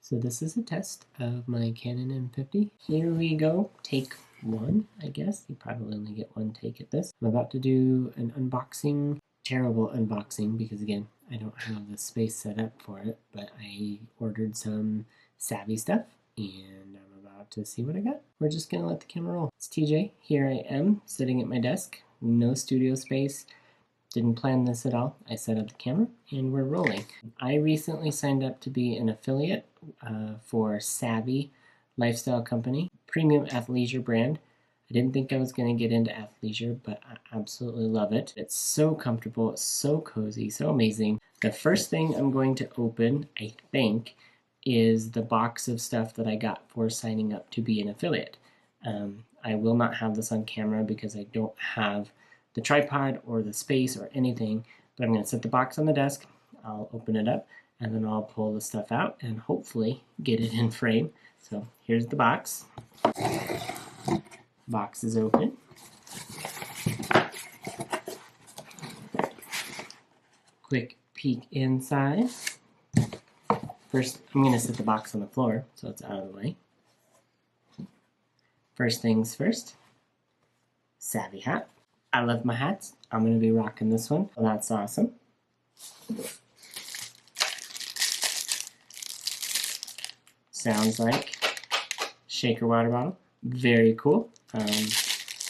So this is a test of my Canon M50. Here we go, take one, I guess. You probably only get one take at this. I'm about to do an unboxing, terrible unboxing, because again, I don't have the space set up for it, but I ordered some Savvi stuff, and I'm about to see what I got. We're just gonna let the camera roll. It's TJ, here I am, sitting at my desk, no studio space. Didn't plan this at all. I set up the camera and we're rolling. I recently signed up to be an affiliate for Savvi lifestyle company, premium athleisure brand. I didn't think I was going to get into athleisure, but I absolutely love it. It's so comfortable, it's so cozy, so amazing. The first thing I'm going to open, I think, is the box of stuff that I got for signing up to be an affiliate. I will not have this on camera because I don't have the tripod or the space or anything, but I'm going to set the box on the desk, I'll open it up, and then I'll pull the stuff out and hopefully get it in frame. So here's the box. Box is open. Quick peek inside. First, I'm going to set the box on the floor so it's out of the way. First things first, Savvi hat. I love my hats. I'm going to be rocking this one. Well, that's awesome. Sounds like shaker water bottle. Very cool.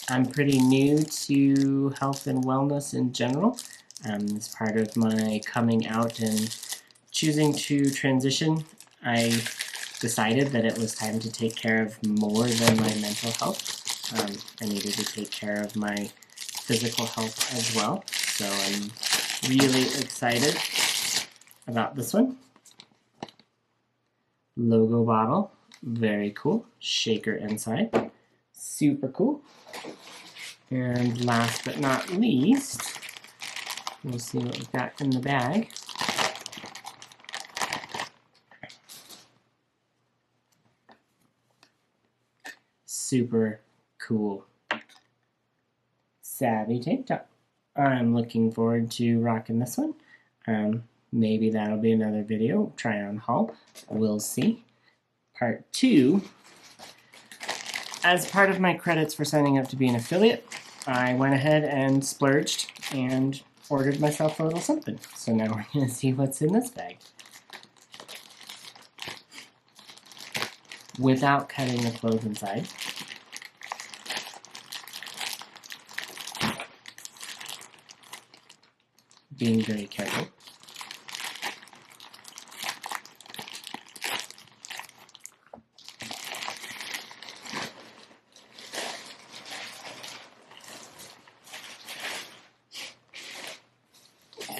I'm pretty new to health and wellness in general. As part of my coming out and choosing to transition, I decided that it was time to take care of more than my mental health. I needed to take care of my physical health as well, so I'm really excited about this one. Logo bottle, very cool. Shaker inside, super cool. And last but not least, we'll see what we've got in the bag. Super cool Savvi tank top. I'm looking forward to rocking this one. Maybe that'll be another video, try on haul. We'll see. Part 2. As part of my credits for signing up to be an affiliate, I went ahead and splurged and ordered myself a little something. So now we're going to see what's in this bag. Without cutting the clothes inside. Being very careful.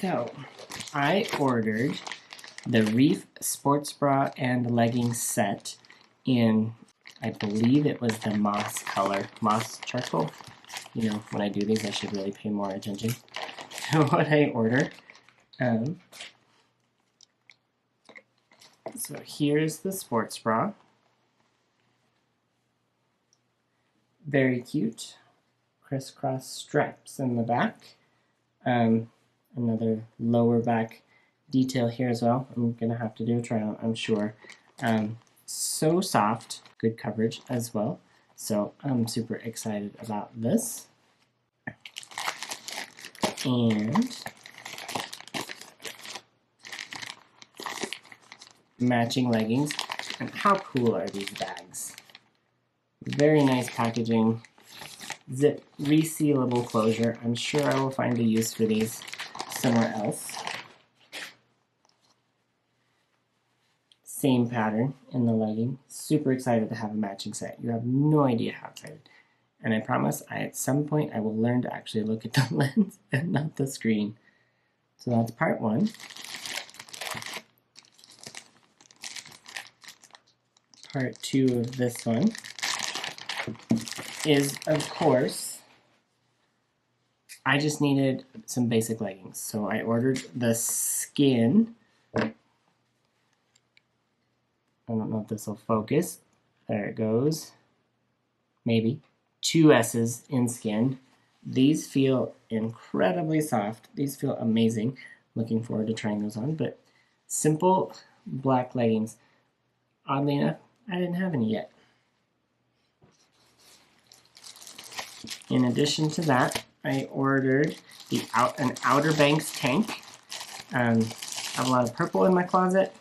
So, I ordered the Reef sports bra and leggings set in, I believe it was the moss color, moss charcoal. You know, when I do these I should really pay more attention to what I order. So here's the sports bra. Very cute. Crisscross straps in the back. Another lower back detail here as well. I'm gonna have to do a try on, I'm sure. So soft, good coverage as well. So I'm super excited about this. And matching leggings. And how cool are these bags? Very nice packaging. Zip resealable closure. I'm sure I will find a use for these somewhere else. Same pattern in the legging. Super excited to have a matching set. You have no idea how excited. And I promise at some point I will learn to actually look at the lens and not the screen. So that's part 1. Part 2 of this one is, of course, I just needed some basic leggings. So I ordered the skin. I don't know if this will focus. There it goes. Maybe. 2 S's in skin. These feel incredibly soft. These feel amazing. Looking forward to trying those on. But simple black leggings. oddly enough, I didn't have any yet. In addition to that, I ordered an Outer Banks tank. I have a lot of purple in my closet.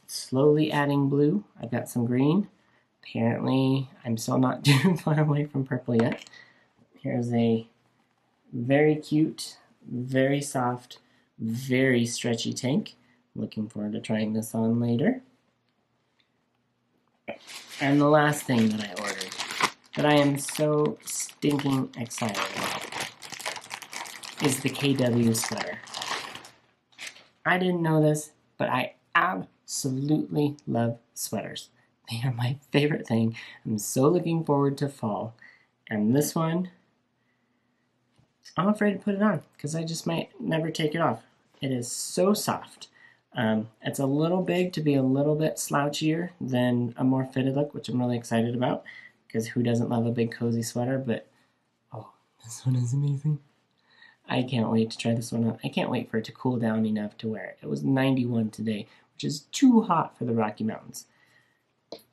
Slowly adding blue. I've got some green. Apparently, I'm still not too far away from purple yet. Here's a very cute, very soft, very stretchy tank. Looking forward to trying this on later. And the last thing that I ordered that I am so stinking excited about is the KW sweater. I didn't know this, but I absolutely love sweaters. They are my favorite thing. I'm so looking forward to fall. And this one, I'm afraid to put it on because I just might never take it off. It is so soft. It's a little big to be a little bit slouchier than a more fitted look, which I'm really excited about because who doesn't love a big cozy sweater? But oh, this one is amazing. I can't wait to try this one out. I can't wait for it to cool down enough to wear it. It was 91 today, which is too hot for the Rocky Mountains.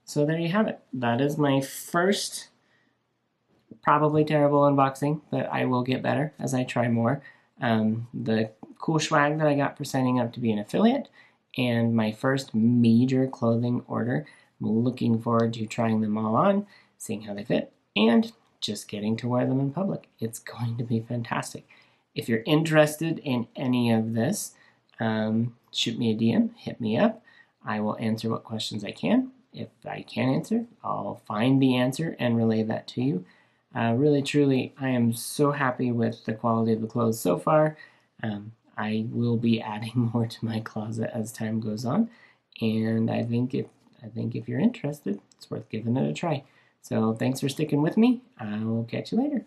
So there you have it. That is my first probably terrible unboxing, but I will get better as I try more. The cool swag that I got for signing up to be an affiliate, and my first major clothing order. I'm looking forward to trying them all on, seeing how they fit, and just getting to wear them in public. It's going to be fantastic. If you're interested in any of this, shoot me a DM, hit me up. I will answer what questions I can. If I can't answer, I'll find the answer and relay that to you. Really, truly, I am so happy with the quality of the clothes so far. I will be adding more to my closet as time goes on, and I think if you're interested, it's worth giving it a try. So thanks for sticking with me. I will catch you later.